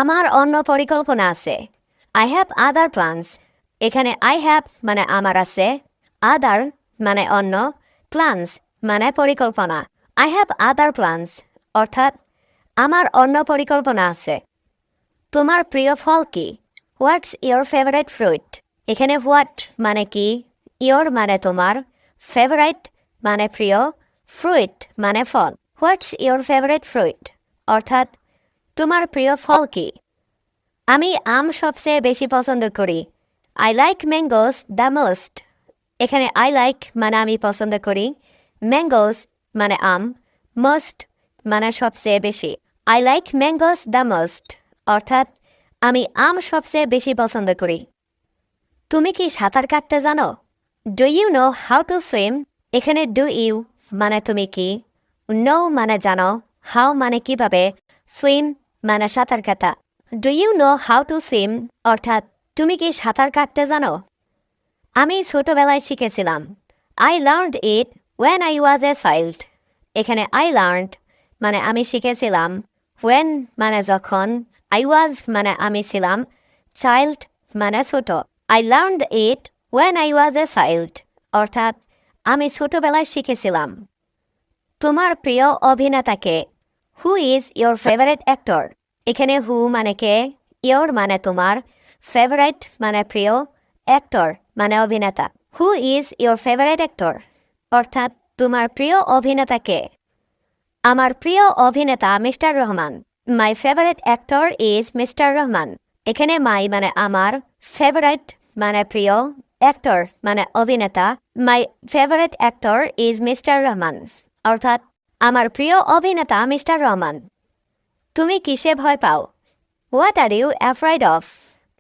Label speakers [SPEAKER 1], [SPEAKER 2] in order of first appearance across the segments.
[SPEAKER 1] আমার অন্য পরিকল্পনা আছে। I have other plans. এখানে আই হ্যাভ মানে আমার আছে, আদার মানে অন্য, প্ল্যানস মানে পরিকল্পনা। আই হ্যাভ আদার প্ল্যানস অর্থাৎ আমার অন্য পরিকল্পনা আছে। তোমার প্রিয় ফল কি? What's your favourite fruit? এখানে হোয়াট মানে কি, ইয়োর মানে তোমার, ফেভারিট মানে প্রিয়, ফ্রুট মানে ফল। হোয়াটস ইয়োর ফেভারিট ফ্রুট অর্থাৎ তোমার প্রিয় ফল কি? আমি আম সবচেয়ে বেশি পছন্দ করি। I like mangoes the most. এখানে আই লাইক মানে আমি পছন্দ করি, ম্যাঙ্গোস মানে আম, মোস্ট মানে সবচেয়ে বেশি। I like mangoes the most অর্থাৎ আমি আম সবচেয়ে বেশি পছন্দ করি। তুমি কি সাঁতার কাটতে জানো? Do you know how to swim? এখানে ডু ইউ মানে তুমি কি, নো মানে জানো, হাউ মানে কিভাবে, সুইম মানে সাঁতার কাটা। Do you know how to swim অর্থাৎ তুমি কি সাঁতার কাটতে জানো? আমি ছোটবেলায় শিখেছিলাম। I learned it when I was a child. এখানে আই লার্নড মানে আমি শিখেছিলাম, ওয়েন মানে যখন, আই ওয়াজ মানে আমি ছিলাম, চাইল্ড মানে ছোট। I learned it when I was a child অর্থাৎ আমি ছোটবেলায় শিখেছিলাম। তোমার প্রিয় অভিনেতাকে? Who is your favourite actor? এখানে হু মানে কে, ইয়োর মানে তোমার, ফেভারিট মানে প্রিয়, অ্যাক্টর মানে অভিনেতা। হু ইজ ইয়োর ফেভারিট অ্যাক্টর অর্থাৎ তোমার প্রিয় অভিনেতাকে? আমার প্রিয় অভিনেতা mister Rahman. My favourite actor is mister Rahman. এখানে মাই মানে আমার, ফেভারিট মানে প্রিয়, অ্যাক্টর মানে অভিনেতা। My favourite actor is mister Rahman অর্থাৎ আমার প্রিয় অভিনেতা মিস্টার রহমান। তুমি কিসে ভয় পাও? What are you afraid of?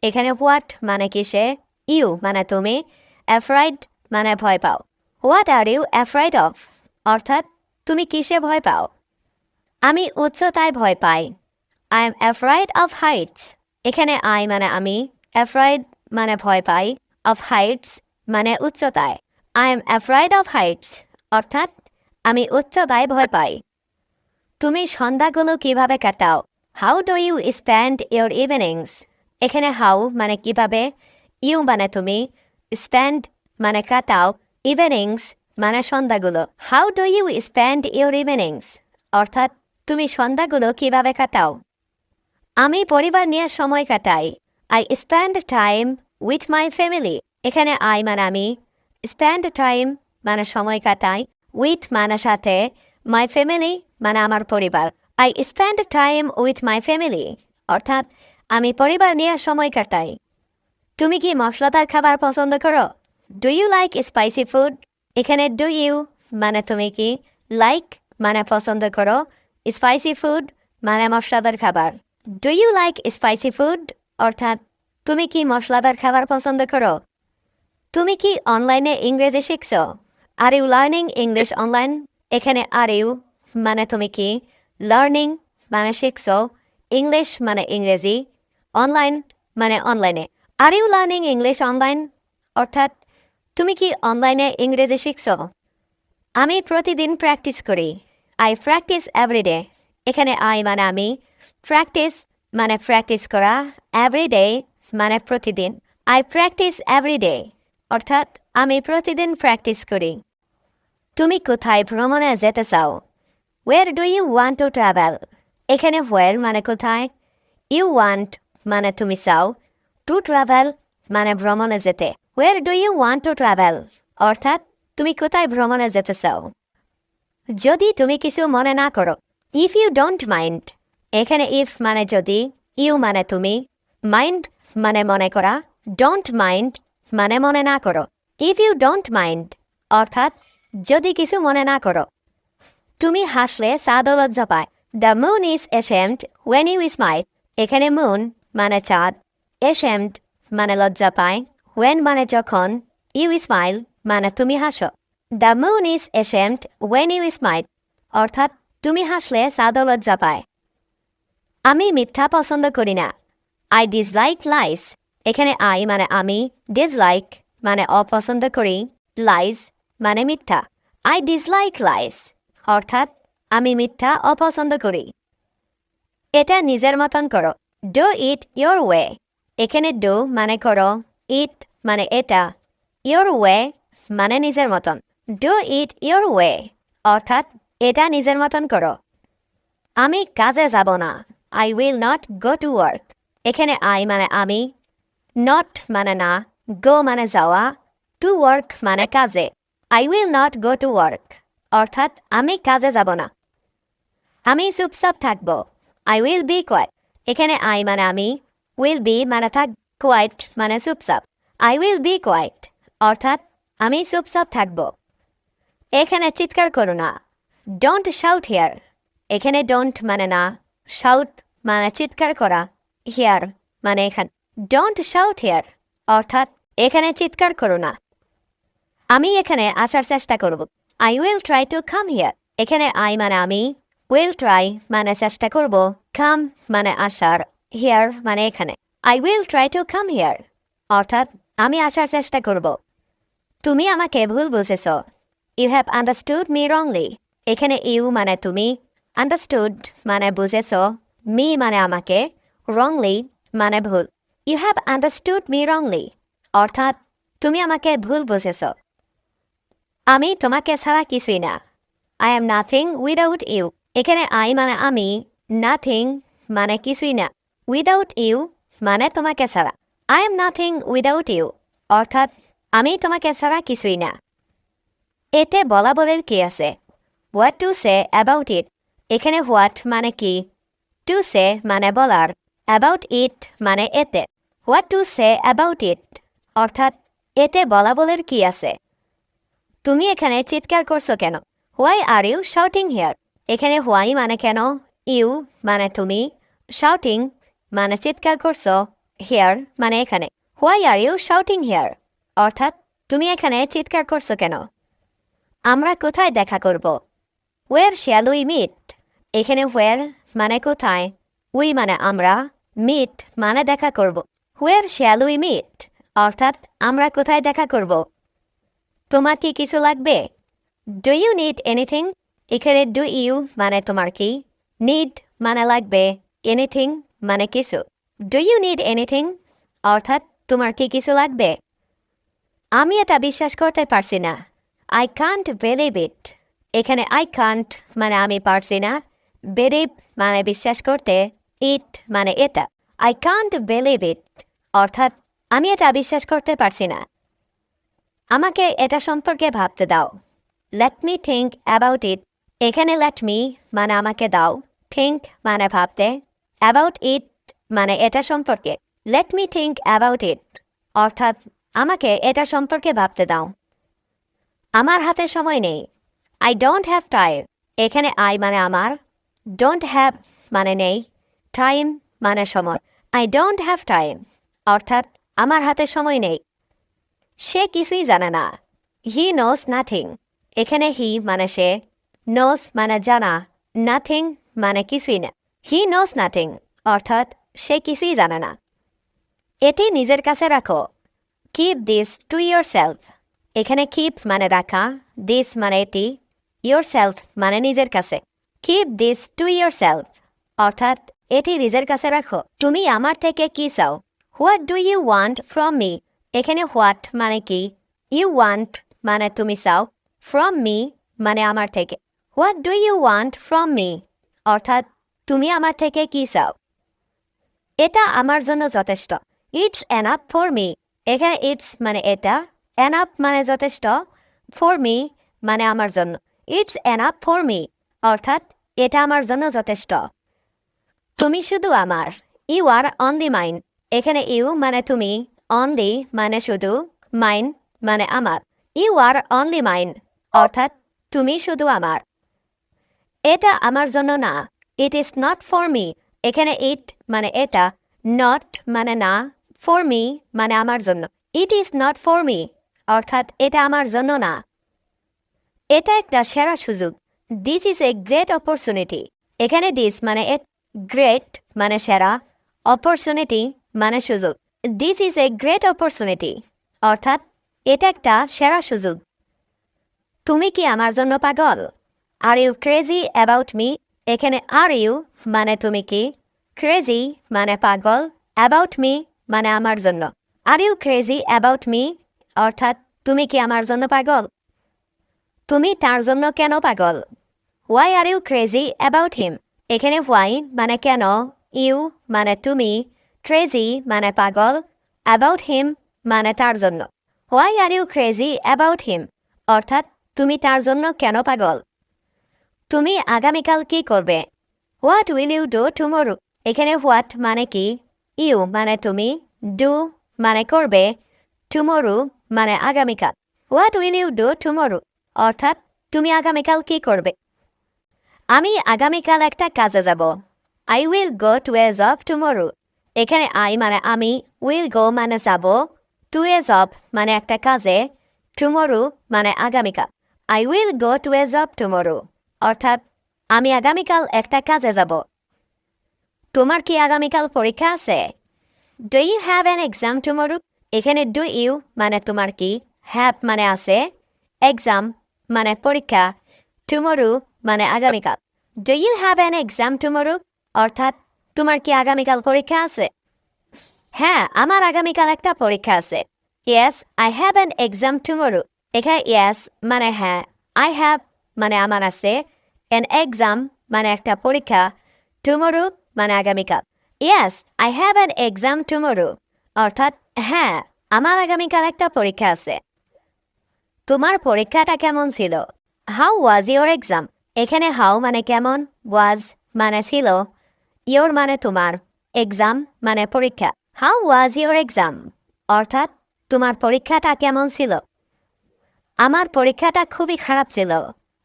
[SPEAKER 1] এখানে হোয়াট মানে কিসে, ইউ মানে তুমি, অ্যাফ্রাইড মানে ভয় পাও। What are you afraid of অর্থাৎ তুমি কিসে ভয় পাও? আমি উচ্চতায় ভয় পাই। I am afraid of heights. এখানে আই মানে আমি, অ্যাফ্রাইড মানে ভয় পাই, অফ হাইটস মানে উচ্চতায়। I am afraid of heights অর্থাৎ আমি উচ্চতায় ভয় পাই। তুমি সন্ধ্যাগুলো কিভাবে কাটাও? How do you spend your evenings? এখানে হাউ মানে কিভাবে, ইউ মানে তুমি, স্পেন্ড মানে কাটাও, ইভিনিংস মানে সন্ধ্যাগুলো। How do you spend your evenings অর্থাৎ তুমি সন্ধ্যাগুলো কিভাবে কাটাও? আমি পরিবার নিয়ে সময় কাটাই। I spend time with my family. এখানে আই মানে আমি, স্পেন্ড টাইম মানে সময় কাটাই, উইথ মানে সাথে, মাই ফ্যামিলি মানে আমার পরিবার। I spend time with my family অর্থাৎ আমি পরিবার নিয়ে সময় কাটাই। তুমি কি মশলাদার খাবার পছন্দ করো? Do you like spicy food? এখানে ডু ইউ মানে তুমি কি, লাইক মানে পছন্দ করো, স্পাইসি ফুড মানে মশলাদার খাবার। Do you like spicy food অর্থাৎ তুমি কি মশলাদার খাবার পছন্দ করো? তুমি কি অনলাইনে ইংরেজি শিখছো? Are you learning English online? এখানে আর ইউ মানে তুমি কি, লার্নিং মানে শিখছো, ইংলিশ মানে ইংরেজি, অনলাইন মানে অনলাইনে। Are you learning English online অর্থাৎ তুমি কি অনলাইনে ইংরেজি শিখছো? আমি প্রতিদিন প্র্যাকটিস করি। I practice everyday. এখানে আই মানে আমি, প্র্যাকটিস মানে প্র্যাকটিস করা, এভরিডে মানে প্রতিদিন। আই প্র্যাকটিস এভরিডে অর্থাৎ আমি প্রতিদিন প্র্যাকটিস করি। তুমি কোথায় ভ্রমণে যেতে চাও? Where do you want to travel? এখানে ওয়ের মানে কোথায়, ইউ ওয়ান্ট মানে তুমি চাও, টু ট্রাভেল মানে ভ্রমণে যেতে। Where do you want to travel অর্থাৎ তুমি কোথায় ভ্রমণে যেতে চাও? যদি তুমি কিছু মনে না করো। If you don't mind. এখানে ইফ মানে যদি, ইউ মানে তুমি, মাইন্ড মানে মনে করা, ডোন্ট মাইন্ড মানে মনে না করো। ইফ ইউ ডোন্ট মাইন্ড অর্থাৎ যদি কিছু মনে না করো। তুমি হাসলে চাঁদ লজ্জা পায়। The moon is ashamed when you smile. এখানে মুন মানে চাঁদ, অ্যাশেমড মানে লজ্জা পায়, ওয়েন মানে যখন, ইউ স্মাইল মানে তুমি হাসো। The moon is ashamed when you smile অর্থাৎ তুমি হাসলে চাঁদ লজ্জা পায়। আমি মিথ্যা পছন্দ করি না। I dislike lies. এখানে আই মানে আমি, ডিসলাইক মানে অপছন্দ করি, লাইস মানে মিথ্যা। আই ডিসলাইক লাইস অর্থাৎ আমি মিথ্যা অপছন্দ করি। এটা নিজের মতন করো। ডু ইট ইয়োর ওয়ে এখানে ডু মানে করো ইট মানে এটা ইয়োর ওয়ে মানে নিজের মতন ডু ইট ইয়োর ওয়ে অর্থাৎ এটা নিজের মতন করো আমি কাজে যাব না I will not go to work এখানে আই মানে আমি নট মানে না গো মানে যাওয়া টু ওয়ার্ক মানে কাজে I will not go to work অর্থাৎ আমি কাজে যাব না আমি চুপচাপ থাকব আই উইল বি কোয়াইট এখানে আই মানে আমি উইল বি মানে থাক কোয়াইট মানে চুপচাপ আই উইল বি কোয়াইট অর্থাৎ আমি চুপচাপ থাকব এখানে চিৎকার করো না ডোন্ট শাউট হিয়ার এখানে ডোন্ট মানে না শাউট মানে চিৎকার করা হিয়ার মানে এখানে ডোন্ট শাউট হিয়ার অর্থাৎ এখানে চিৎকার করো না আমি এখানে আসার চেষ্টা করব I will try to come here এখানে আই মানে আমি উইল ট্রাই মানে চেষ্টা করব কাম মানে আসার হিয়ার মানে এখানে I will try to come here অর্থাৎ আমি আসার চেষ্টা করব তুমি আমাকে ভুল বুঝেছ you have understood me wrongly এখানে ইউ মানে তুমি আন্ডারস্টুড মানে বুঝেছ মি মানে আমাকে রংলি মানে ভুল you have understood me wrongly অর্থাৎ তুমি আমাকে ভুল বুঝেছ আমি তোমাকে ছাড়া কিছুই না I am nothing without you এখানে আই মানে আমি নাথিং মানে কিছুই না উইদাউট ইউ মানে তোমাকে ছাড়া I am nothing without you অর্থাৎ আমি তোমাকে ছাড়া কিছুই না এতে বলা বলের কি আছে what to say about it এখানে হোয়াট মানে কি টু সে মানে বলার অ্যাবাউট ইট মানে এতে what to say about it অর্থাৎ এতে বলা বলের কি আছে তুমি এখানে চিৎকার করছো কেন why are you shouting here এখানে হোয়াই মানে কেন ইউ মানে তুমি শাউটিং মানে চিৎকার করছো হিয়ার মানে এখানে why are you shouting here অর্থাৎ তুমি এখানে চিৎকার করছো কেন আমরা কোথায় দেখা করব ওয়ের শ্যাল উই মিট এখানে ওয়ের মানে কোথায় উই মানে আমরা মিট মানে দেখা করব ওয়ের শ্যাল উই মিট অর্থাৎ আমরা কোথায় দেখা করব তোমার কি কিছু লাগবে ডু ইউ নিড এনিথিং এখানে ডু ইউ মানে তোমার কি নিড মানে লাগবে এনিথিং মানে কিছু ডু ইউ নিড এনিথিং অর্থাৎ তোমার কি কিছু লাগবে আমি এটা বিশ্বাস করতে পারছি না আই কান্ট বিলিভ ইট এখানে আই কান্ট মানে আমি পারছি না বিলিভ মানে বিশ্বাস করতে ইট মানে এটা আই কান্ট বিলিভ ইট অর্থাৎ আমি এটা বিশ্বাস করতে পারছি না আমাকে এটা সম্পর্কে ভাবতে দাও let me think about it এখানে লেট মি মানে আমাকে দাও থিঙ্ক মানে ভাবতে অ্যাবাউট ইট মানে এটা সম্পর্কে let me think about it অর্থাৎ আমাকে এটা সম্পর্কে ভাবতে দাও আমার হাতে সময় নেই আই ডোন্ট হ্যাভ টাইম এখানে আই মানে আমার ডোন্ট হ্যাভ মানে নেই টাইম মানে সময় আই ডোন্ট হ্যাভ টাইম অর্থাৎ আমার হাতে সময় নেই সে কিছুই জানে না হি নোস নাথিং এখানে হি মানে সে নোস মানে জানা নাথিং মানে কিছুই না হি নোস নাথিং অর্থাৎ সে কিছুই জানে না এটি নিজের কাছে রাখো keep this to your self এখানে কিপ মানে রাখা দিস মানে এটি ইয়োর সেলফ মানে নিজের কাছে keep this to your self অর্থাৎ এটি নিজের কাছে রাখো তুমি আমার থেকে কি চাও what do you want from me এখানে হোয়াট মানে কি ইউ ওয়ান্ট মানে তুমি চাও ফ্রম মি মানে আমার থেকে what do you want from me অর্থাৎ তুমি আমার থেকে কি চাও এটা আমার জন্য যথেষ্ট ইটস এনাফ ফর মি এখানে ইটস মানে এটা এনাফ মানে যথেষ্ট ফর মি মানে আমার জন্য ইটস এনাফ ফর মি অর্থাৎ এটা আমার জন্য যথেষ্ট তুমি শুধু আমার ইউ আর অনলি মাইন এখানে ইউ মানে তুমি অনলি মানে শুধু মাইন মানে আমার ইউ আর অনলি মাইন অর্থাৎ তুমি শুধু আমার এটা আমার জন্য না it is not for me এখানে ইট মানে এটা নট মানে না ফর মি মানে আমার জন্য it is not for me অর্থাৎ এটা আমার জন্য না এটা একটা সেরা সুযোগ this is a great opportunity এখানে দিস মানে গ্রেট মানে সেরা অপরচুনিটি মানে সুযোগ this is a great opportunity অর্থাৎ এটা একটা সেরা সুযোগ তুমি কি আমার জন্য পাগল are you crazy about me এখানে আর ইউ মানে তুমি কি ক্রেজি মানে পাগল, অ্যাবাউট মি মানে আমার জন্য। Are you crazy about me অর্থাৎ তুমি কি আমার জন্য পাগল? তুমি তার জন্য কেন পাগল? Why are you crazy about him? এখানে হোয়াই মানে কেন, ইউ মানে তুমি, ক্রেজি মানে পাগল, অ্যাবাউট হিম মানে তার জন্য। Why are you crazy about him অর্থাৎ তুমি তার জন্য কেন পাগল? তুমি আগামীকাল কি করবে? What will you do tomorrow? এখানে হোয়াট মানে কি, ইউ মানে তুমি, ডু মানে করবে, টুমোরো মানে আগামীকাল। What will you do tomorrow অর্থাৎ তুমি আগামীকাল কি করবে? আমি আগামীকাল একটা কাজে যাব। I will go to A job tomorrow. এখানে আই মানে আমি, উইল গো মানে যাব, টু এ জব মানে একটা কাজে, টুমোরো মানে আগামীকাল। I will go to A job tomorrow অর্থাৎ আমি আগামীকাল একটা কাজে যাব। তোমার কি আগামীকাল পরীক্ষা আছে? Do you have an exam tomorrow? এখানে ডু ইউ মানে তোমার কি, হ্যাভ মানে আছে, এক্সাম মানে পরীক্ষা, টুমোরো মানে আগামীকাল। Do you have an exam tomorrow অর্থাৎ তোমার কি আগামীকাল পরীক্ষা আছে? হ্যাঁ, আমার আগামীকাল একটা পরীক্ষা আছে। Yes I have an exam tomorrow. এখানে ইয়েস মানে হ্যাঁ, আই হ্যাভ মানে আমার আছে, অ্যান এক্সাম মানে একটা পরীক্ষা, টুমোরো মানে আগামীকাল। Yes I have an exam tomorrow অর্থাৎ হ্যাঁ, আমার আগামীকাল একটা পরীক্ষা আছে। তোমার পরীক্ষাটা কেমন ছিল? How was your exam? এখানে হাউ মানে কেমন, ওয়াজ মানে ছিল, ইয়োর মানে তোমার, এক্সাম মানে পরীক্ষা। হাউ ওয়াজ ইয়োর এক্সাম অর্থাৎ তোমার পরীক্ষাটা কেমন ছিল? আমার পরীক্ষাটা খুবই খারাপ ছিল।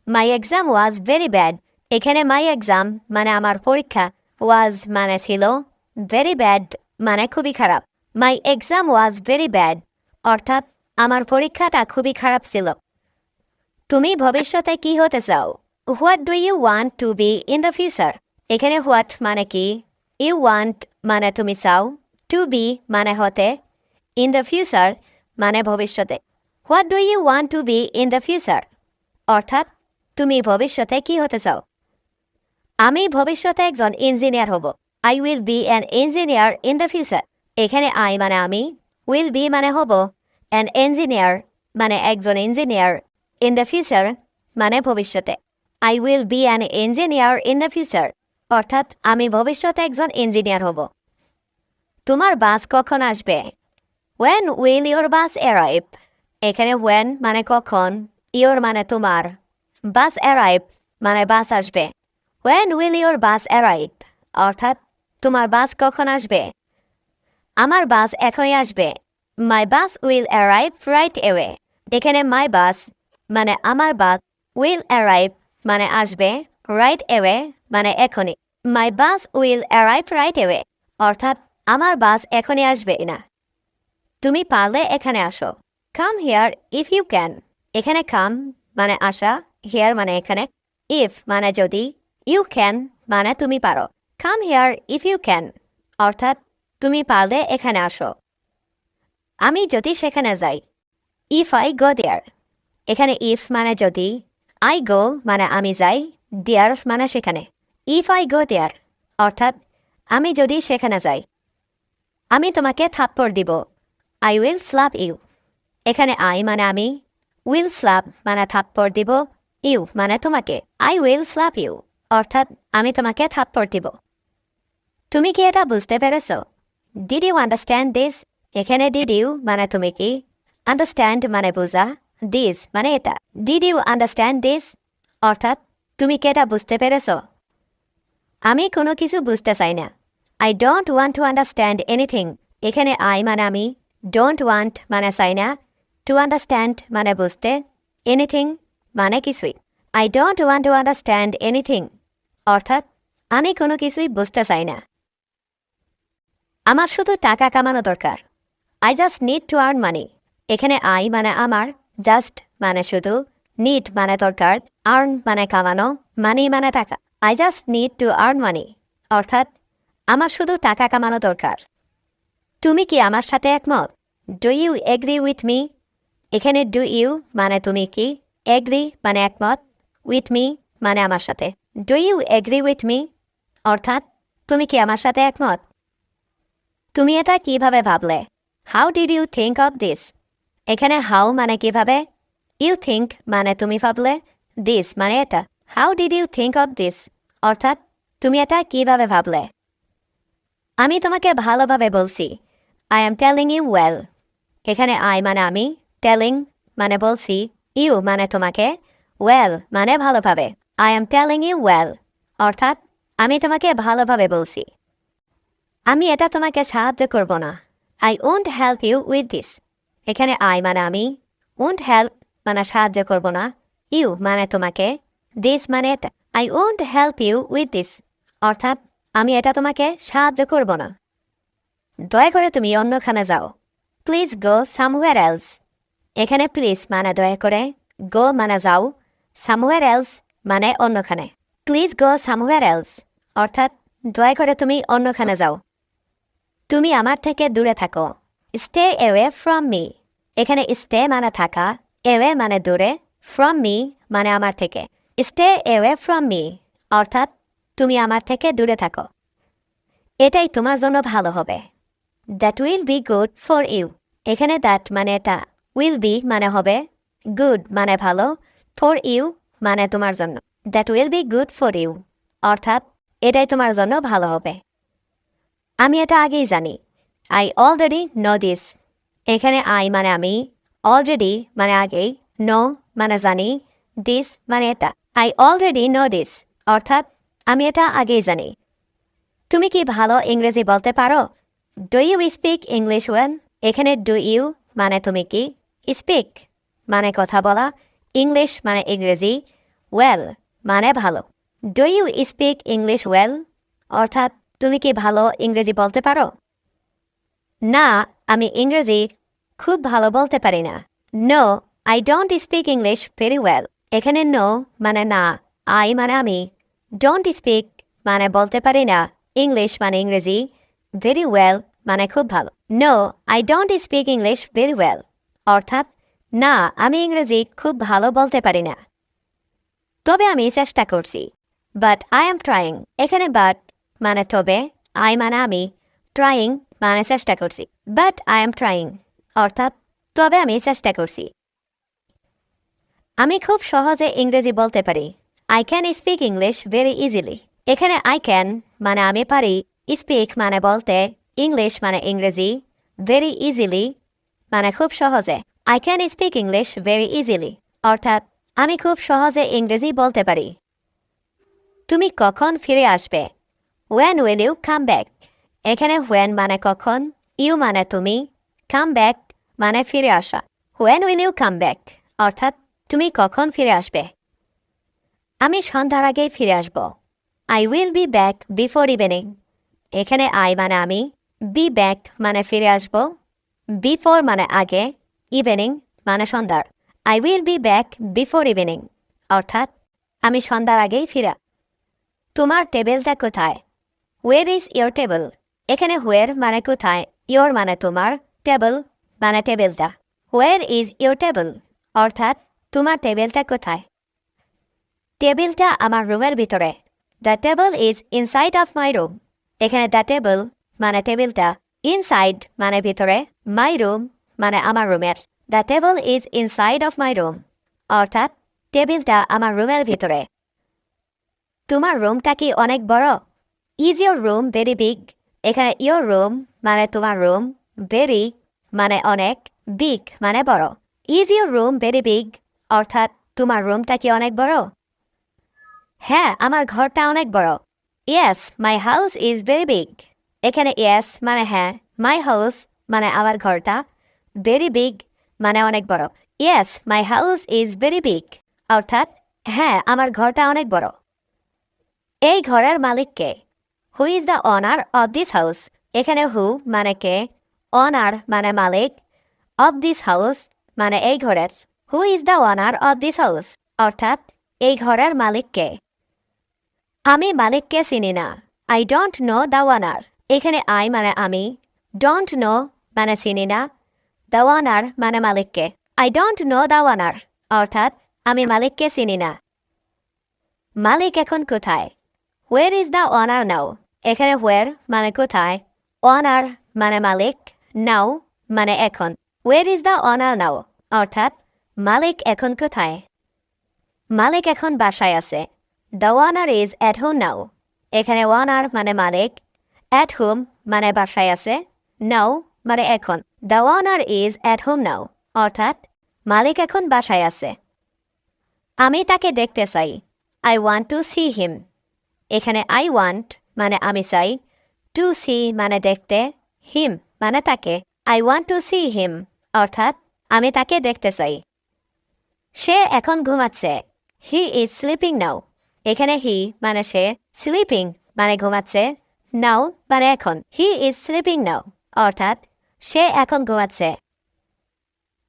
[SPEAKER 1] মাই এক্সাম ওয়াজ ভেরি ব্যাড। এখানে মাই এক্সাম মানে আমার পরীক্ষা, ওয়াজ মানে ছিল, ভেরি ব্যাড মানে খুবই খারাপ। মাই এক্সাম ওয়াজ ভেরি ব্যাড অর্থাৎ আমার পরীক্ষাটা খুবই খারাপ ছিল। তুমি ভবিষ্যতে কি হতে চাও? What do you want to be in the future? এখানে হোয়াট মানে কি, ইউ ওয়ান্ট মানে তুমি চাও, টু বি মানে হতে, ইন দ্য ফিউচার মানে ভবিষ্যতে। What do you want to be in the future অর্থাৎ তুমি ভবিষ্যতে কি হতে চাও? আমি ভবিষ্যতে একজন ইঞ্জিনিয়ার হব। I will be an engineer in the future. এখানে আই মানে আমি, উইল বি মানে হব, অ্যান ইঞ্জিনিয়ার মানে একজন ইঞ্জিনিয়ার, ইন দ্য ফিউচার মানে ভবিষ্যতে। I will be an engineer in the future অর্থাৎ আমি ভবিষ্যতে একজন ইঞ্জিনিয়ার হব। তোমার বাস কখন আসবে? When will your bus arrive? এখানে when মানে কখন, your মানে তোমার, bus arrive মানে বাস আসবে। When will your bus arrive? অর্থাৎ তোমার বাস কখন আসবে? আমার বাস এখনই আসবে। My bus will arrive right away. এখানে my bus মানে আমার বাস, will arrive মানে আসবে, right away মানে এখনই। My bus will arrive right away অর্থাৎ আমার বাস এখনই আসবে না। তুমি পারলে এখানে আসো। Come here if you can. এখানে come মানে আসা, here মানে এখানে, if মানে যদি, you can মানে তুমি পারো। Come here if you can অর্থাৎ তুমি পারলে এখানে আসো। আমি যদি সেখানে যাই। If I go there. এখানে if মানে যদি, I go মানে আমি যাই, there মানে সেখানে। If I go there অর্থাৎ আমি যদি সেখানে যাই। আমি তোমাকে থাপ্পড় দিব। I will slap you. এখানে I মানে আমি, will slap মানে থাপ্পড় দিব, you মানে তোমাকে। I will slap you অর্থাৎ আমি তোমাকে থাপ্পড় দিব। তুমি কি এটা বুঝতে পেরেছো? Did you understand this? এখানে did you মানে তুমি কি, understand মানে বোঝা, this মানে এটা। Did you understand this? অর্থাৎ তুমি কি এটা বুঝতে পেরেছো? আমি কোনো কিছু বুঝতে চাই না। I don't want to understand anything. এখানে I মানে আমি, don't want মানে চাই না, to understand মানে বুঝতে, anything মানে কিছুই। I don't want to understand anything অর্থাৎ আমি কোনো কিছুই বুঝতে চাই না। আমার শুধু টাকা কামানো দরকার। I just need to earn money. এখানে I মানে আমার, just মানে শুধু, need মানে দরকার, earn মানে কামানো, money মানে টাকা। I just need to earn money অর্থাৎ আমার শুধু টাকা কামানো দরকার। তুমি কি আমার সাথে একমত? Do you agree with me? এখানে do you মানে তুমি কি, agree মানে একমত, with me মানে আমার সাথে। Do you agree with me অর্থাৎ তুমি কি আমার সাথে একমত? তুমি এটা কিভাবে ভাবলে? How did you think of this? এখানে হাউ মানে কিভাবে, ইউ থিঙ্ক মানে তুমি ভাবলে, দিস মানে এটা। How did you think of this অর্থাৎ তুমি এটা কিভাবে ভাবলে। আমি তোমাকে ভালোভাবে বলছি। I am telling you well. এখানে আই মানে আমি, টেলিং মানে বলছি, ইউ মানে তোমাকে, ওয়েল মানে ভালোভাবে। I am telling you well অর্থাৎ আমি তোমাকে ভালোভাবে বলছি। আমি এটা তোমাকে সাহায্য করব না। I won't help you with this. এখানে আই মানে আমি, ওন্ট হেল্প মানে সাহায্য করব না, ইউ মানে তোমাকে, দিস মানে এটা। I won't help you with this অর্থাৎ আমি এটা তোমাকে সাহায্য করব না। দয়া করে তুমি অন্যখানে যাও। Please go somewhere else. এখানে প্লিজ মানে দয়া করে, গো মানে যাও, সামওয়্যার এলস মানে অন্যখানে। প্লিজ গো সামওয়্যার এলস অর্থাৎ দয়া করে তুমি অন্যখানে যাও। তুমি আমার থেকে দূরে থাকো। Stay away from me. এখানে স্টে মানে থাকা, অ্যাওয়ে মানে দূরে, ফ্রম মি মানে আমার থেকে। স্টে অ্যাওয়ে ফ্রম মি অর্থাৎ তুমি আমার থেকে দূরে থাকো। এটাই তোমার জন্য ভালো হবে। That will be good for you. এখানে দ্যাট মানে এটা, উইল বি মানে হবে, গুড মানে ভালো, ফর ইউ মানে তোমার জন্য। That will be good for you অর্থাৎ এটাই তোমার জন্য ভালো হবে। আমি এটা আগেই জানি। I already no this. এখানে আই মানে আমি, অলরেডি মানে আগেই, নো মানে জানি, দিস মানে এটা। আই অলরেডি নো দিস অর্থাৎ আমি এটা আগেই জানি। তুমি কি ভালো ইংরেজি বলতে পারো? Do you speak English well? এখানে ডু ইউ মানে তুমি কি, স্পিক মানে কথা বলা, ইংলিশ মানে ইংরেজি, ওয়েল মানে ভালো। Do you speak English well অর্থাৎ তুমি কি ভালো ইংরেজি বলতে পারো? না, আমি ইংরেজি খুব ভালো বলতে পারি না। No, I don't speak English very well. এখানে নো মানে না, আই মানে আমি, ডোন্ট স্পিক মানে বলতে পারি না, ইংলিশ মানে ইংরেজি, ভেরি ওয়েল মানে খুব ভালো। No, I don't speak English very well অর্থাৎ না, আমি ইংরেজি খুব ভালো বলতে পারি না। তবে আমি চেষ্টা করছি। But I am trying. এখানে বাট মানে তবে, আই মানে আমি, ট্রাইং মানে চেষ্টা করছি। বাট আই এম ট্রাইং অর্থাৎ তবে আমি চেষ্টা করছি। আমি খুব সহজে ইংরেজি বলতে পারি। I can speak English very easily. এখানে আই ক্যান মানে আমি পারি, স্পিক মানে বলতে, ইংলিশ মানে ইংরেজি, ভেরি ইজিলি মানে খুব সহজে। I can speak English very easily অর্থাৎ আমি খুব সহজে ইংরেজি বলতে পারি। তুমি কখন ফিরে আসবে? When will you come back? এখানে ওয়েন মানে কখন, ইউ মানে তুমি, কাম ব্যাক মানে ফিরে আসা। When will you come back অর্থাৎ তুমি কখন ফিরে আসবে? আমি সন্ধ্যার আগেই ফিরে আসব। I will be back before evening. এখানে আই মানে আমি, বি ব্যাক মানে ফিরে আসব, বিফোর মানে আগে, ইভিনিং মানে সন্ধ্যার। I will be back before evening অর্থাৎ আমি সন্ধ্যার আগেই ফিরা। তোমার টেবিলটা কোথায়? ওয়ের ইজ ইয়োর টেবিল? এখানে হোয়ার মানে কোথায়, ইয়োর মানে তোমার, টেবিল মানে টেবিলটা। হোয়ার ইজ ইয়োর টেবিল অর্থাৎ তোমার টেবিলটা কোথায়? টেবিলটা আমার রুমের ভিতরে। The table is inside of my room. এখানে দ্য টেবিল মানে টেবিলটা, ইনসাইড মানে ভিতরে, মাই রুম মানে আমার রুমের। The table is inside of my room অর্থাৎ টেবিলটা আমার রুমের ভিতরে। তোমার রুমটা কি অনেক বড়? Is your room very big? এখানে ইয়োর রুম মানে তোমার রুম, ভেরি মানে অনেক, বিগ মানে বড়। Is your room very big অর্থাৎ তোমার রুমটা কি অনেক বড়? হ্যাঁ, আমার ঘরটা অনেক বড়। Yes, my house is very big. এখানে ইয়েস মানে হ্যাঁ, মাই হাউস মানে আমার ঘরটা, ভেরি বিগ মানে অনেক বড়। Yes, my house is very big অর্থাৎ হ্যাঁ, আমার ঘরটা অনেক বড়। এই ঘরের মালিক কে? Who is the owner of this house? এখানে হু মানে কে, অনার মানে মালিক, অব দিস হাউস মানে এই ঘরের। হু is the owner of this house অর্থাৎ এই ঘরের মালিক কে? আমি মালিককে চিনি না। I don't know the ওয়ানার। এখানে আই মানে আমি, ডোন্ট নো মানে চিনি না, দ্য ওয়ানার মানে মালিককে। আই ডোন্ট নো দ্য ওয়ানার অর্থাৎ আমি মালিককে চিনি না। মালিক এখন কোথায়? হোয়ার ইজ দ্য ওয়ানার নাও? এখানে where মানে কোথায়, owner মানে মালিক, now মানে এখন। Where is the owner now? অর্থাৎ মালিক এখন কোথায়? মালিক এখন বাসায় আছে। The owner is at home now. এখানে owner মানে মালিক, at home মানে বাসায় আছে, now মানে এখন। The owner is at home now. অর্থাৎ মালিক এখন বাসায় আছে। আমি তাকে দেখতে চাই। I want to see him. এখানে I want মানে আমি চাই, to see মানে দেখতে, him মানে তাকে। I want to see him অর্থাৎ আমি তাকে দেখতে চাই। সে এখন ঘুমাচ্ছে। He is sleeping now. এখানে he মানে সে, sleeping মানে ঘুমাচ্ছে, now মানে এখন। He is sleeping now অর্থাৎ সে এখন ঘুমাচ্ছে।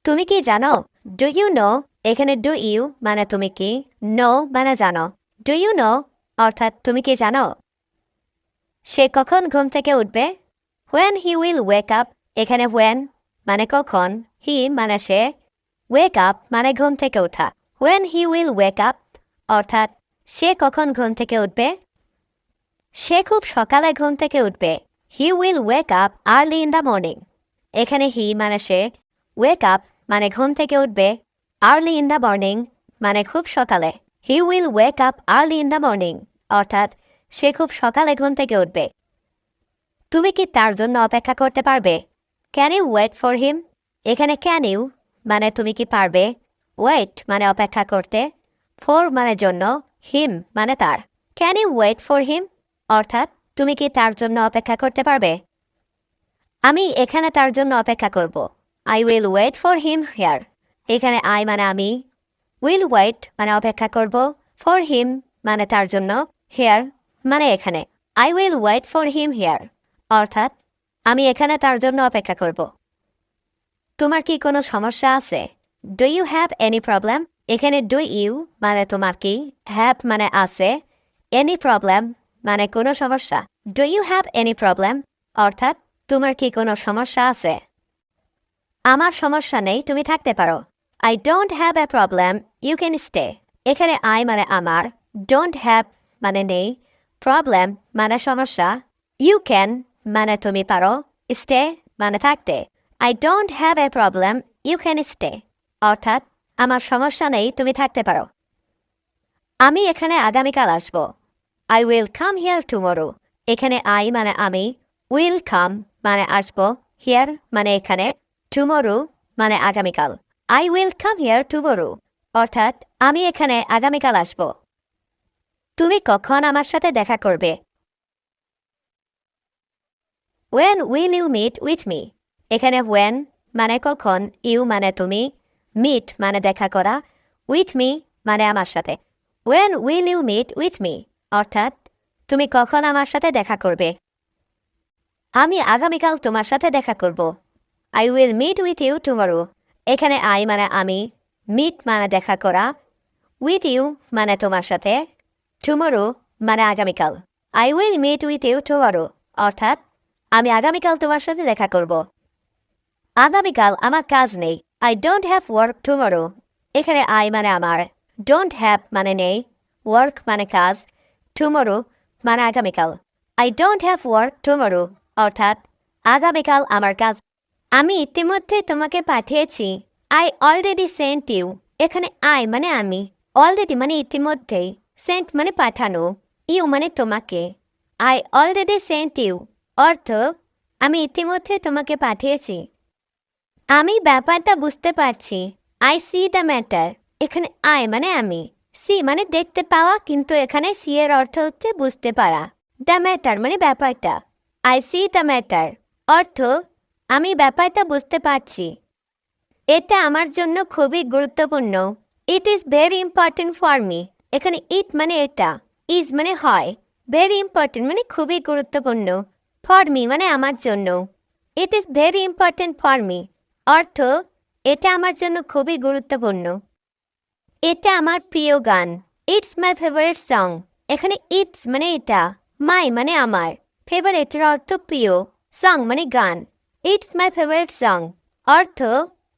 [SPEAKER 1] তুমি কি জানো? Do you know? এখানে do you মানে তুমি কি, know মানে জানো। Do you know অর্থাৎ তুমি কি জানো? সে কখন ঘুম থেকে উঠবে? When he will wake up. এখানে when মানে কখন, he মানে সে, wake up মানে ঘুম থেকে ওঠা। When he will wake up অর্থাৎ সে কখন ঘুম থেকে উঠবে? সে খুব সকালে ঘুম থেকে উঠবে। He will wake up early in the morning. এখানে he মানে সে, wake up মানে ঘুম থেকে উঠবে, early in the morning মানে খুব সকালে। He will wake up early in the morning অর্থাৎ সে খুব সকালে ঘুম থেকে উঠবে। তুমি কি তার জন্য অপেক্ষা করতে পারবে? Can you wait for him? এখানে can you মানে তুমি কি পারবে, wait মানে অপেক্ষা করতে, for মানে জন্য, him মানে তার। Can you wait for him? অর্থাৎ তুমি কি তার জন্য অপেক্ষা করতে পারবে? আমি এখানে তার জন্য অপেক্ষা করব। I will wait for him here. এখানে I মানে আমি, will wait মানে অপেক্ষা করব, for him মানে তার জন্য, here মানে এখানে। I will wait for him here. অর্থাৎ আমি এখানে তার জন্য অপেক্ষা করব। তোমার কি কোনো সমস্যা আছে? Do you have any problem? এখানে do you মানে তোমার কি, have মানে আছে, any problem মানে কোনো সমস্যা। Do you have any problem? অর্থাৎ তোমার কি কোনো সমস্যা আছে? আমার সমস্যা নেই, তুমি থাকতে পারো। I don't have a problem, you can stay. এখানে I মানে আমার, don't have মানে নেই, problem মানে সমস্যা, you can মানে তুমি পারো, stay মানে থাকতে। I don't have a problem, you can stay. অর্থাৎ আমার সমস্যা নেই, তুমি থাকতে পারো। আমি এখানে আগামীকাল আসব। I will come here tomorrow. এখানে I মানে আমি, will come মানে আসব, here মানে এখানে, tomorrow মানে আগামীকাল। I will come here tomorrow. অর্থাৎ আমি এখানে আগামীকাল আসব। তুমি কখন আমার সাথে দেখা করবে? When will you meet with me? এখানে when মানে কখন, you মানে তুমি, meet মানে দেখা করা, with me মানে আমার সাথে। When will you meet with me? অর্থাৎ তুমি কখন আমার সাথে দেখা করবে? আমি আগামীকাল তোমার সাথে দেখা করব। I will meet with you tomorrow. এখানে I মানে আমি, meet মানে দেখা করা, with you মানে তোমার সাথে, tomorrow মানে আগামীকাল। I will meet with you tomorrow. অর্থাৎ আমি আগামীকাল তোমার সাথে দেখা করব। আগামীকাল আমার কাজ নেই। I don't have work tomorrow. এখানে I মানে আমার, don't have মানে নেই, work মানে কাজ, tomorrow মানে আগামীকাল। I don't have work tomorrow. অর্থাৎ আগামীকাল আমার কাজ। আমি ইতিমধ্যে তোমাকে পাঠিয়েছি। I already sent you. এখানে I মানে আমি, already মানে ইতিমধ্যেই, sent মানে পাঠানো, you মানে তোমাকে। I already sent you অর্থ আমি ইতিমধ্যে তোমাকে পাঠিয়েছি। আমি ব্যাপারটা বুঝতে পারছি। I see the matter. এখানে I মানে আমি, see মানে দেখতে পাওয়া, কিন্তু এখানে see এর অর্থ হচ্ছে বুঝতে পারা। The matter মানে ব্যাপারটা। I see the matter অর্থ আমি ব্যাপারটা বুঝতে পারছি। এটা আমার জন্য খুবই গুরুত্বপূর্ণ। It is very important for me. এখানে it মানে এটা, is মানে হয়, very important মানে খুবই গুরুত্বপূর্ণ, for me মানে আমার জন্য। It is very important for me অর্থ এটা আমার জন্য খুবই গুরুত্বপূর্ণ। এটা আমার প্রিয় গান। It's my favorite song. এখানে it's মানে এটা, my মানে আমার, favorite এর অর্থ প্রিয়, song মানে গান। It's my favorite song অর্থ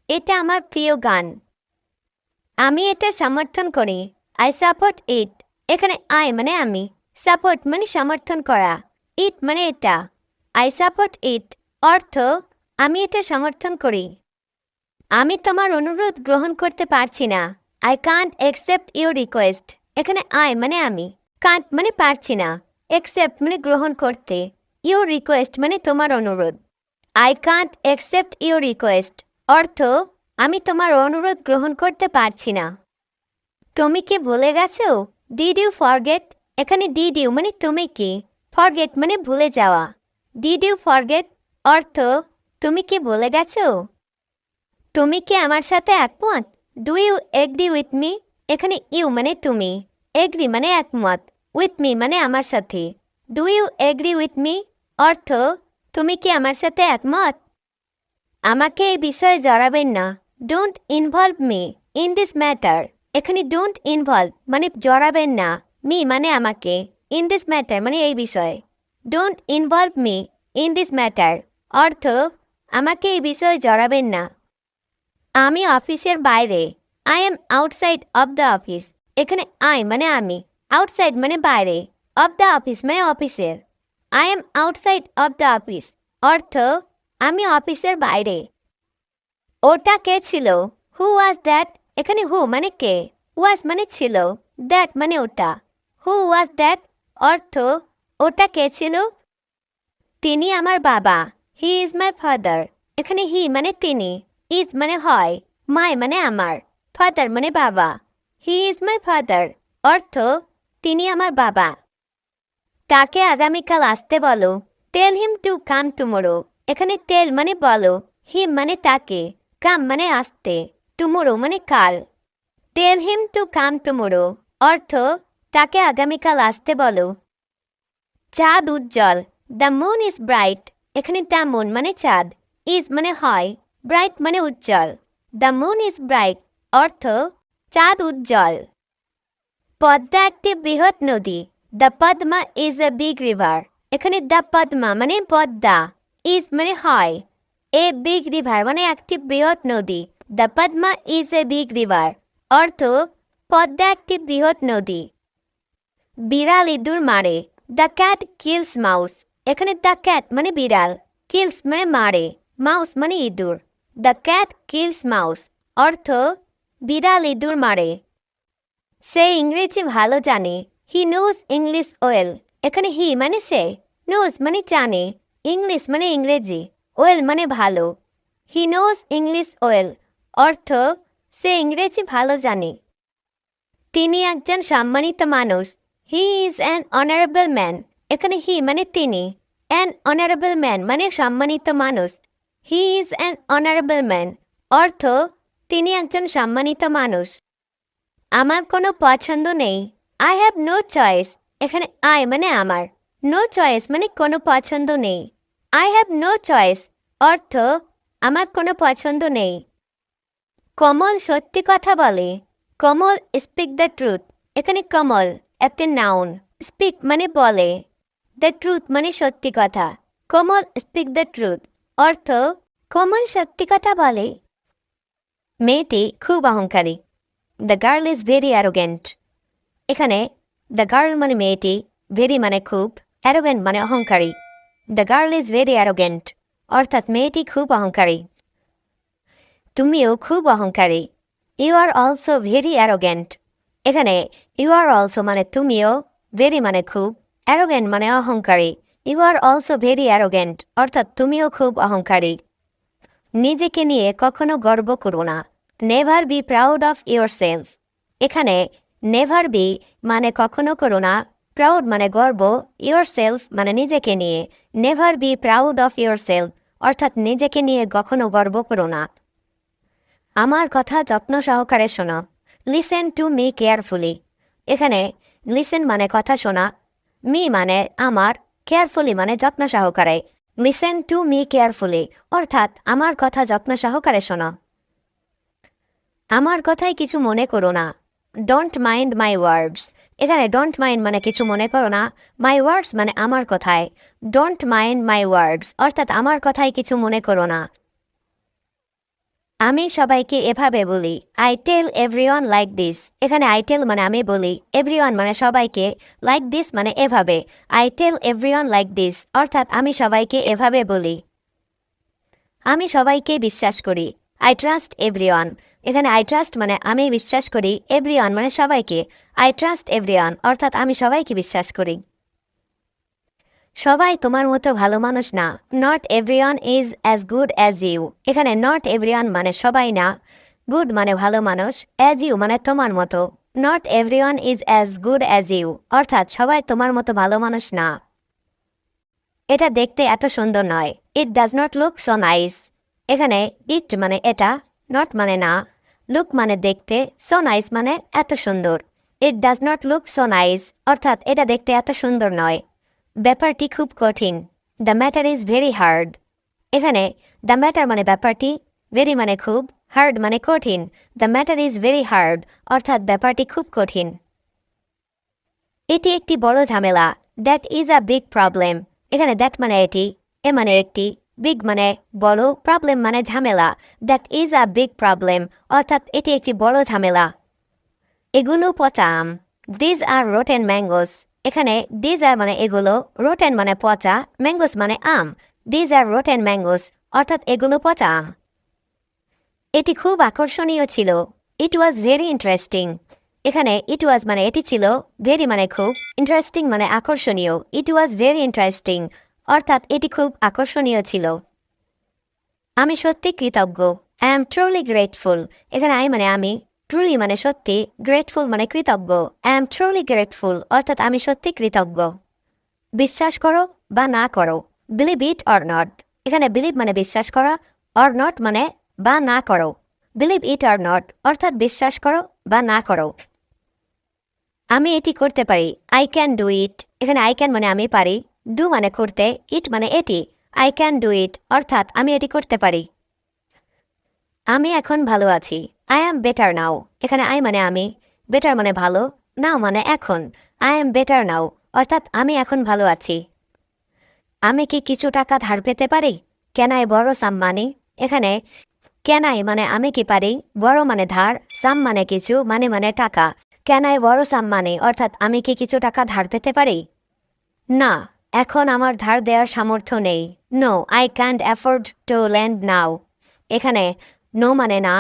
[SPEAKER 1] এটা আমার প্রিয় গান। আমি এটা সমর্থন করি। I support it. এখানে I মানে আমি, support মানে সমর্থন করা, ইট মানে এটা। আই সাপোর্ট ইট অর্থ আমি এটা সমর্থন করি। আমি তোমার অনুরোধ গ্রহণ করতে পারছি না। I can't accept your request. এখানে আই মানে আমি, কান্ট মানে পারছি না, অ্যাকসেপ্ট মানে গ্রহণ করতে, ইউর রিকোয়েস্ট মানে তোমার অনুরোধ। I can't accept your request অর্থ আমি তোমার অনুরোধ গ্রহণ করতে পারছি না। তুমি কি ভুলে গেছো? Did you forget? এখানে ডিড ইউ মানে তুমি কি, ফরগেট মানে ভুলে যাওয়া। ডিড ইউ ফরগেট অর্থ তুমি কি ভুলে গেছো? তুমি কি আমার সাথে একমত? Do you agree with me? এখানে ইউ মানে তুমি, এগ্রি মানে একমত, উইথ মি মানে আমার সাথে। Do you agree with me অর্থ তুমি কি আমার সাথে একমত? আমাকে এই বিষয়ে জড়াবেন না। Don't involve me in this matter. এখানে ডোন্ট ইনভলভ মানে জড়াবেন না, মি মানে আমাকে, ইন দিস ম্যাটার মানে এই বিষয়ে। Don't involve me in this matter অর্থ আমাকে এই বিষয়ে জড়াবেন না। আমি অফিসের বাইরে। I am outside of the office. এখানে আই মানে আমি, আউটসাইড মানে বাইরে, অফ দ্য অফিস মানে অফিসের। I am outside of the office অর্থ আমি অফিসের বাইরে। ওটা কে ছিল? হু ওয়াজ দ্যাট? এখানে হু মানে কে, ওয়াজ মানে ছিল, দ্যাট মানে ওটা। হু ওয়াজ দ্যাট অর্থ ওটা কে ছিল? তিনি আমার বাবা। He is my father. এখানে হি মানে তিনি, ইজ মানে হয়, মাই মানে আমার, ফাদার মানে বাবা। হি ইজ মাই ফাদার অর্থ তিনি আমার বাবা। তাকে আগামীকাল আসতে বলো। টেল হিম টু কাম টুমোরো। এখানে টেল মানে বলো, হিম মানে তাকে, কাম মানে আসতে, টুমোরো মানে কাল। টেল হিম টু কাম টুমোরো অর্থ তাকে আগামীকাল আসতে বলো। চাঁদ উজ্জ্বল। The moon is bright. এখানে দ্য মুন মানে চাঁদ, ইজ মানে হয়, ব্রাইট মানে উজ্জ্বল। দ্য মুন ইজ ব্রাইট অর্থ চাঁদ উজ্জ্বল। পদ্মা একটি বৃহৎ নদী। The Padma is a big river. এখানে দ্য পদ্মা মানে পদ্মা, ইজ মানে হয়, এ বিগ রিভার মানে একটি বৃহৎ নদী। The Padma is a big river অর্থ পদ্মা একটি বৃহৎ নদী। বিড়াল ইঁদুর মারে। The cat kills mouse. এখানে দ্য ক্যাট মানে বিড়াল, কিলস মানে মারে, মাউস মানে ইঁদুর। দ্য ক্যাট কিলস মাউস অর্থ বিড়াল ইঁদুর মারে। সে ইংরেজি ভালো জানে। He knows English well. এখানে হি মানে সে, নোজ মানে জানে, ইংলিশ মানে ইংরেজি, ওয়েল মানে ভালো। হি নোজ ইংলিশ ওয়েল অর্থ সে ইংরেজি ভালো জানে। তিনি একজন সম্মানিত মানুষ। He is an honourable man. এখানে হি মানে তিনি, অ্যান অনারেবল ম্যান মানে সম্মানিত মানুষ। He is an honourable man অর্থ তিনি একজন সম্মানিত মানুষ। আমার কোনো পছন্দ নেই। I have no choice. এখানে আই মানে আমার, নো চয়েস মানে কোনো পছন্দ নেই। আই হ্যাভ নো চয়েস অর্থ আমার কোনো পছন্দ নেই। কমল সত্যি কথা বলে। কমল স্পিক দ্য ট্রুথ। এখানে কমল একটা নাউন, স্পিক মানে বলে, দ্য ট্রুথ মানে সত্যি কথা। কমল স্পিক দ্য ট্রুথ অর্থ কমল সত্যি কথা বলে। মেয়েটি খুব অহংকারী। The girl is very arrogant. এখানে দ্য গার্ল মানে মেয়েটি, ভেরি মানে খুব, অ্যারোগেন্ট মানে অহংকারী। The girl is very arrogant অর্থাৎ মেয়েটি খুব অহংকারী। তুমিও খুব অহংকারী। You are also very arrogant. এখানে ইউ আর অলসো মানে তুমিও, ভেরি মানে খুব, অ্যারোগেন্ট মানে অহংকারী। You are also very arrogant অর্থাৎ তুমিও খুব অহংকারী। নিজেকে নিয়ে কখনো গর্ব করো না। Never be proud of your self. এখানে নেভার বি মানে কখনো করো না, প্রাউড মানে গর্ব, ইয়োর সেলফ মানে নিজেকে নিয়ে। Never be proud of your self অর্থাৎ নিজেকে নিয়ে কখনো গর্ব করো না। আমার কথা যত্ন সহকারে শোনো। Listen to me carefully. এখানে লিসেন মানে কথা শোনা, মি মানে আমার, কেয়ারফুলি মানে যত্ন সহকারে। লিসেন টু মি কেয়ারফুলি অর্থাৎ আমার কথা যত্ন সহকারে শোনো। আমার কথায় কিছু মনে করো না। ডোন্ট মাইন্ড মাই ওয়ার্ডস। এখানে ডোন্ট মাইন্ড মানে কিছু মনে করো না, মাই ওয়ার্ডস মানে আমার কথায়। ডোন্ট মাইন্ড মাই ওয়ার্ডস অর্থাৎ আমার কথায় কিছু মনে করো না। আমি সবাইকে এভাবে বলি। I tell everyone like this. এখানে আই টেল মানে আমি বলি, এভরিওয়ান মানে সবাইকে, লাইক দিস মানে এভাবে। I tell everyone like this অর্থাৎ আমি সবাইকে এভাবে বলি। আমি সবাইকে বিশ্বাস করি। I trust everyone. এখানে আই ট্রাস্ট মানে আমি বিশ্বাস করি, এভরিওয়ান মানে সবাইকে। আই ট্রাস্ট এভরিওয়ান অর্থাৎ আমি সবাইকে বিশ্বাস করি। সবাই তোমার মতো ভালো মানুষ না। Not everyone is as good as you. এখানে নট এভরিওয়ান মানে সবাই না, গুড মানে ভালো মানুষ, অ্যাজ ইউ মানে তোমার মতো। Not everyone is as good as you অর্থাৎ সবাই তোমার মতো ভালো মানুষ না। এটা দেখতে এত সুন্দর নয়। It does not look so nice. এখানে ইট মানে এটা, নট মানে না, লুক মানে দেখতে, সো নাইস মানে এত সুন্দর। It does not look so nice অর্থাৎ এটা দেখতে এত সুন্দর নয়। ব্যাপারটি খুব কঠিন। The matter is very hard. এখানে দ্য ম্যাটার মানে ব্যাপারটি, ভেরি মানে খুব, হার্ড মানে কঠিন। The matter is very hard অর্থাৎ ব্যাপারটি খুব কঠিন। এটি একটি বড় ঝামেলা। That is a big problem. এখানে দ্যাট মানে এটি, এ মানে একটি, বিগ মানে বড়, প্রবলেম মানে ঝামেলা। That is a big problem অর্থাৎ এটি একটি বড় ঝামেলা। এগুলো পচা আম। These are rotten mangoes. এখানে দিজ আর মানে এগুলো, রোটেন মানে পচা, ম্যাঙ্গোস মানে আম। দিজ আর রোটেন ম্যাঙ্গোস অর্থাৎ এগুলো পচা আম। এটি খুব আকর্ষণীয় ছিল। It was very interesting. এখানে ইট ওয়াজ মানে এটি ছিল, ভেরি মানে খুব, ইন্টারেস্টিং মানে আকর্ষণীয়। ইট ওয়াজ ভেরি ইন্টারেস্টিং অর্থাৎ এটি খুব আকর্ষণীয় ছিল। আমি সত্যি কৃতজ্ঞ। I am truly grateful. এখানে আই মানে আমি, ট্রুলি মানে সত্যি, গ্রেটফুল মানে কৃতজ্ঞ। আই এম ট্রুলি গ্রেটফুল অর্থাৎ আমি সত্যি কৃতজ্ঞ। বিশ্বাস করো বা না করো। Believe it or not. এখানে বিলিভ মানে বিশ্বাস করা, অর নট মানে বা না করো। বিলিভ ইট অর নট অর্থাৎ বিশ্বাস করো বা না করো। আমি এটি করতে পারি। I can do it. এখানে আই ক্যান মানে আমি পারি, ডু মানে করতে, ইট মানে এটি। আই ক্যান ডু ইট অর্থাৎ আমি এটি করতে পারি। আমি এখন ভালো আছি। I am better now. এখানে আই মানে আমি, বেটার মানে ভালো, নাও মানে এখন। আই অ্যাম বেটার নাও অর্থাৎ আমি এখন ভালো আছি। আমি কি কিছু টাকা ধার পেতে পারি? ক্যান আই বড় সাম মানি? এখানে ক্যান আই মানে আমি কি পারি, বড় মানে ধার, সাম মানে কিছু, মানে মানে টাকা। ক্যান আই বড় সাম মানি অর্থাৎ আমি কি কিছু টাকা ধার পেতে পারি? না, এখন আমার ধার দেওয়ার সামর্থ্য নেই। No, I can't afford to lend now. এখানে নো মানে না,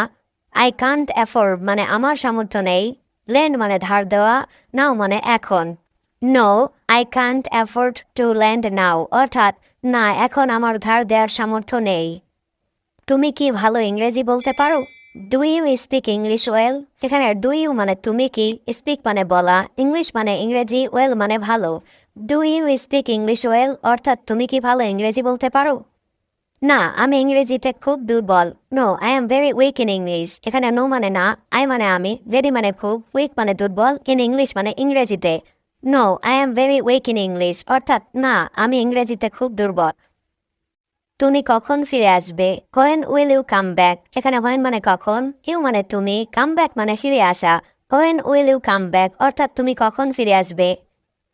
[SPEAKER 1] আই কান্ট অ্যাফোর্ড মানে আমার সামর্থ্য নেই, লেন্ড মানে ধার দেওয়া, নাও মানে এখন। No, I can't afford to lend now অর্থাৎ না, এখন আমার ধার দেওয়ার সামর্থ্য নেই। তুমি কি ভালো ইংরেজি বলতে পারো? Do you speak English well? এখানে ডু ইউ মানে তুমি কি, স্পিক মানে বলা, ইংলিশ মানে ইংরেজি, ওয়েল মানে ভালো। Do you speak English well অর্থাৎ তুমি কি ভালো ইংরেজি বলতে পারো? না, আমি ইংরেজিতে খুব দুর্বল। No, I am very weak in English. এখানে নো মানে না, আই মানে আমি, ভেরি মানে খুব, উইক মানে দুর্বল, ইন ইংলিশ মানে ইংরেজিতে। No, I am very weak in English অর্থাৎ না, আমি ইংরেজিতে খুব দুর্বল। তুমি কখন ফিরে আসবে? When will you come back? এখানে হোয়েন মানে কখন, ইউ মানে তুমি, কাম ব্যাক মানে ফিরে আসা। When will you come back অর্থাৎ তুমি কখন ফিরে আসবে?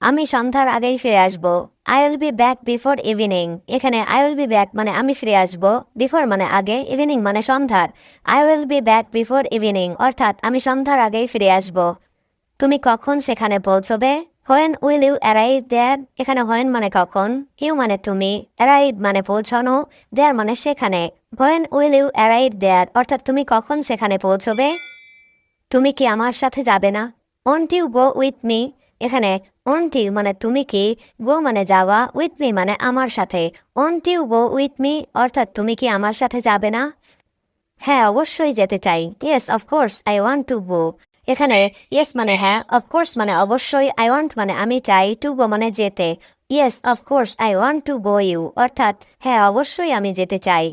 [SPEAKER 1] আমি সন্ধ্যার আগেই ফিরে আসব। I will be back before evening. এখানে আই উইল বি ব্যাক মানে আমি ফিরে আসব, বিফোর মানে আগে, ইভিনিং মানে সন্ধ্যার। I will be back before evening অর্থাৎ আমি সন্ধ্যার আগেই ফিরে আসব। তুমি কখন সেখানে পৌঁছবে? When will you arrive there? এখানে হোয়েন মানে কখন, ইউ মানে তুমি, অ্যারাইভ মানে পৌঁছানো, দেয়ার মানে সেখানে। When will you arrive there অর্থাৎ তুমি কখন সেখানে পৌঁছবে? তুমি কি আমার সাথে যাবে না? Won't you go with me? এখানে ওন্ট ইউ মানে তুমি কি, গো মানে যাওয়া, উইথ মি মানে আমার সাথে। Won't you go with me অর্থাৎ তুমি কি আমার সাথে যাবে না? হ্যাঁ, অবশ্যই যেতে চাই। Yes of course I want to গো। এখানে ইয়েস মানে হ্যাঁ, অফকোর্স মানে অবশ্যই, আই ওয়ান্ট মানে আমি চাই, টু গো মানে যেতে। Yes of course I want to go you অর্থাৎ হ্যাঁ, অবশ্যই আমি যেতে চাই।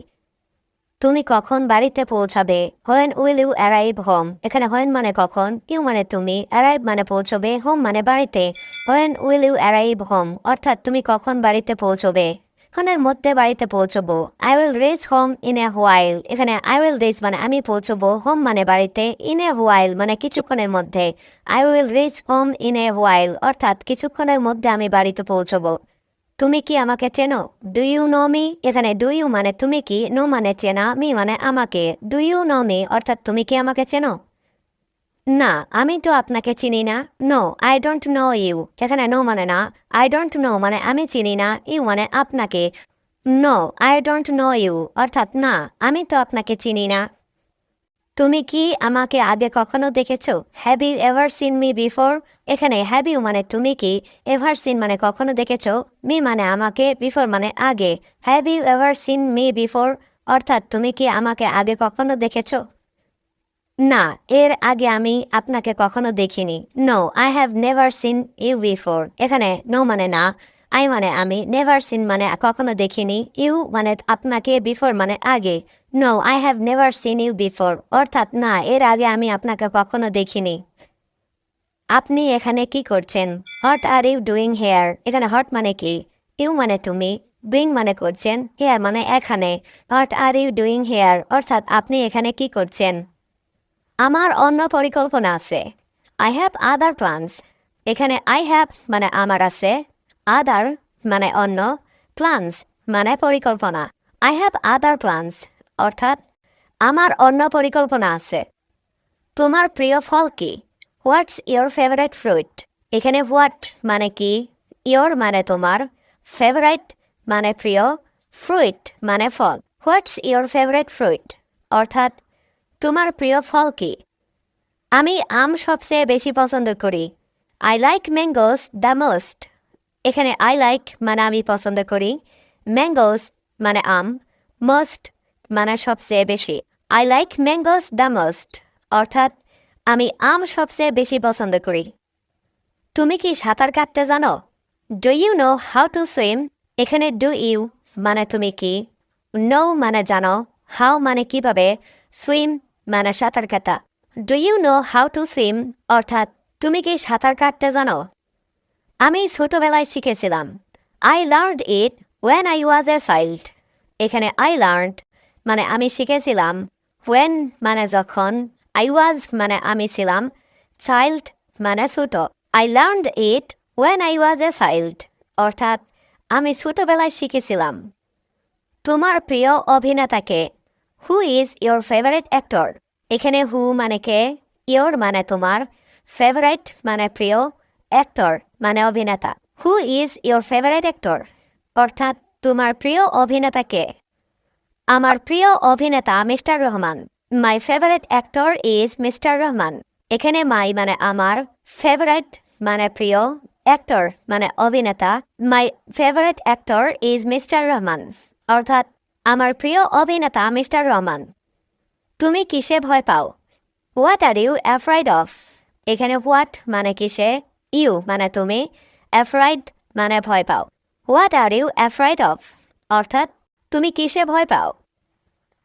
[SPEAKER 1] তুমি কখন বাড়িতে পৌঁছাবে? When will you arrive home? এখানে হোয়েন মানে কখন, ইউ মানে তুমি, অ্যারাইভ মানে পৌঁছবে, হোম মানে বাড়িতে। When will you arrive home অর্থাৎ তুমি কখন বাড়িতে পৌঁছবে? ক্ষণের মধ্যে বাড়িতে পৌঁছবো। I will reach home in a while. এখানে আই উইল রিচ মানে আমি পৌঁছবো, হোম মানে বাড়িতে, ইন এ হোয়াইল মানে কিছুক্ষণের মধ্যে। I will reach home in a while অর্থাৎ কিছুক্ষণের মধ্যে আমি বাড়িতে পৌঁছবো। তুমি কি আমাকে চেনো? Do you know me? এখানে ডু ইউ মানে তুমি কি, নো মানে চেনা, মি মানে আমাকে। ডু ইউ নো মি অর্থাৎ তুমি কি আমাকে চেনো? না, আমি তো আপনাকে চিনি না। No, I don't know you. এখানে নো মানে না, আই ডোন্ট নো মানে আমি চিনি না, ইউ মানে আপনাকে। No, I don't know you অর্থাৎ না, আমি তো আপনাকে চিনি না। তুমি কি আমাকে আগে কখনো দেখেছো? Have you ever seen me before? এখানে হ্যাভ ইউ মানে তুমি কি, এভার সিন মানে কখনো দেখেছো, মি মানে আমাকে, বিফোর মানে আগে। Have you ever seen me before অর্থাৎ তুমি কি আমাকে আগে কখনো দেখেছো? না, এর আগে আমি আপনাকে কখনো দেখিনি। No, I have never seen you before. এখানে নো মানে না, আই মানে আমি, নেভার সিন মানে কখনো দেখিনি, ইউ মানে আপনাকে, বিফোর মানে আগে। No, I have never seen you before অর্থাৎ না, এর আগে আমি আপনাকে কখনো দেখিনি। আপনি এখানে কি করছেন? What are you doing here? এখানে হট মানে কি, ইউ মানে তুমি, ডুইং মানে করছেন, হেয়ার মানে এখানে। What are you doing here অর্থাৎ আপনি এখানে কি করছেন? আমার অন্য পরিকল্পনা আছে। I have other plans. এখানে আই হ্যাভ মানে আমার আছে, আদার মানে অন্য, প্ল্যানস মানে পরিকল্পনা। আই হ্যাভ আদার প্ল্যানস অর্থাৎ আমার অন্য পরিকল্পনা আছে। তোমার প্রিয় ফল কি? What's your favourite fruit? এখানে হোয়াট মানে কি, ইয়োর মানে তোমার, ফেভারিট মানে প্রিয়, ফ্রুট মানে ফল। হোয়াটস ইয়োর ফেভারিট ফ্রুট অর্থাৎ তোমার প্রিয় ফল কি? আমি আম সবচেয়ে বেশি পছন্দ করি। I like mangoes the most. এখানে আই লাইক মানে আমি পছন্দ করি, ম্যাঙ্গোস মানে আম, মোস্ট মানে সবচেয়ে বেশি। I like mangoes the most অর্থাৎ আমি আম সবচেয়ে বেশি পছন্দ করি। তুমি কি সাঁতার কাটতে জানো? Do you know how to swim? এখানে ডু ইউ মানে তুমি কি, নো মানে জানো, হাউ মানে কিভাবে, সুইম মানে সাঁতার কাটা। Do you know how to swim অর্থাৎ তুমি কি সাঁতার কাটতে জানো? আমি ছোটবেলায় শিখেছিলাম। I learned it when I was a child. এখানে আই লার্নড মানে আমি শিখেছিলাম, ওয়েন মানে যখন, আই ওয়াজ মানে আমি ছিলাম, চাইল্ড মানে ছোট। I learned it when I was a child অর্থাৎ আমি ছোটবেলায় শিখেছিলাম। তোমার প্রিয় অভিনেতাকে? Who is your favourite actor? এখানে হু মানে কে, ইয়োর মানে তোমার, ফেভারিট মানে প্রিয়, অ্যাক্টর মানে অভিনেতা। হু ইজ ইয়োর ফেভারিট অ্যাক্টর অর্থাৎ তোমার প্রিয় অভিনেতা কে? আমার প্রিয় অভিনেতা mister Rahman. My favourite actor is mister Rahman. এখানে মাই মানে আমার, ফেভারিট মানে প্রিয়, অ্যাক্টর মানে অভিনেতা। My favourite actor is mister Rahman অর্থাৎ আমার প্রিয় অভিনেতা মিস্টার রহমান। তুমি কিসে ভয় পাও? What are you afraid of? এখানে হোয়াট মানে কিসে, ইউ মানে তুমি, অ্যাফ্রাইড মানে ভয় পাও। What are you afraid of অর্থাৎ তুমি কিসে ভয় পাও?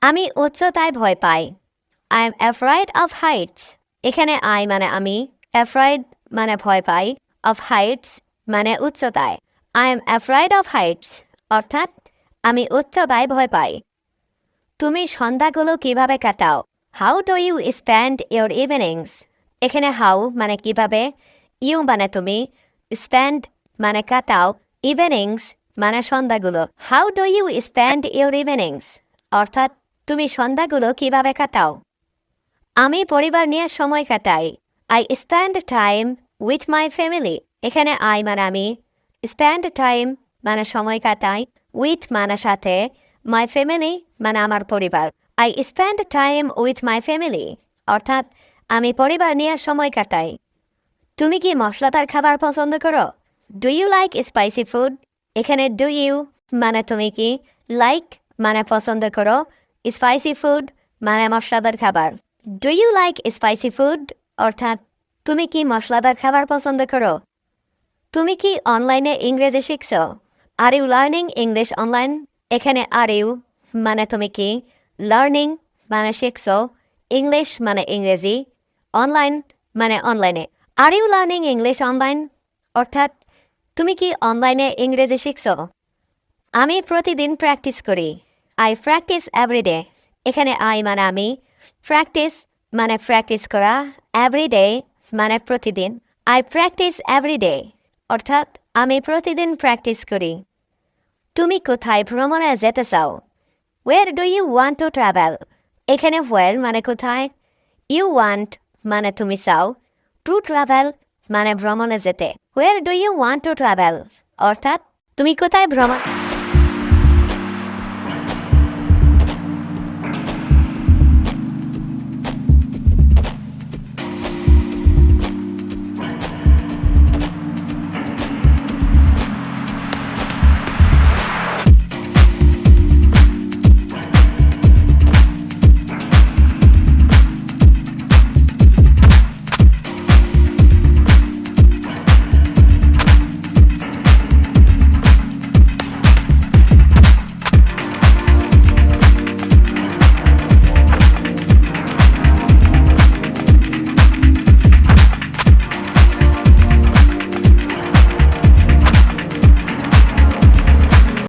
[SPEAKER 1] আমি উচ্চতায় ভয় পাই। I am afraid of heights. এখানে আই মানে আমি, অ্যাফ্রাইড মানে ভয় পাই, অফ হাইটস মানে উচ্চতায়। I am afraid of heights অর্থাৎ আমি উচ্চতায় ভয় পাই। তুমি সন্ধ্যাগুলো কিভাবে কাটাও? How do you spend your evenings? এখানে হাউ মানে কিভাবে, ইউ মানে তুমি, স্পেন্ড মানে কাটাও, ইভিনিংস মানে সন্ধ্যাগুলো। How do you spend your evenings অর্থাৎ তুমি সন্ধ্যাগুলো কিভাবে কাটাও? আমি পরিবার নিয়ে সময় কাটাই। I spend time with my family. এখানে আই মানে আমি, স্পেন্ড টাইম মানে সময় কাটাই, উইথ মানে সাথে, মাই ফ্যামিলি মানে আমার পরিবার। I spend time with my family অর্থাৎ আমি পরিবার নিয়ে সময় কাটাই। তুমি কি মশলাদার খাবার পছন্দ করো? Do you like spicy food? এখানে ডু ইউ মানে তুমি কি, লাইক মানে পছন্দ করো, স্পাইসি ফুড মানে মশলাদার খাবার। Do you like spicy food অর্থাৎ তুমি কি মশলাদার খাবার পছন্দ করো? তুমি কি অনলাইনে ইংরেজি শিখছো? Are you learning English online? এখানে আর ইউ মানে তুমি কি, লার্নিং মানে শিখছো, ইংলিশ মানে ইংরেজি, অনলাইন মানে অনলাইনে। Are you learning English online অর্থাৎ তুমি কি অনলাইনে ইংরেজি শিখছো? আমি প্রতিদিন প্র্যাকটিস করি। I practice everyday. এখানে আই মানে আমি, প্র্যাকটিস মানে প্র্যাকটিস করা, এভরিডে মানে প্রতিদিন। আই প্র্যাকটিস এভরিডে অর্থাৎ আমি প্রতিদিন প্র্যাকটিস করি। তুমি কোথায় ভ্রমণে যেতে চাও? Where do you want to travel? এখানে where মানে কোথায়, you want মানে তুমি চাও, to travel মানে ভ্রমণে যেতে। Where do you want to travel? অর্থাৎ তুমি কোথায় ভ্রমণ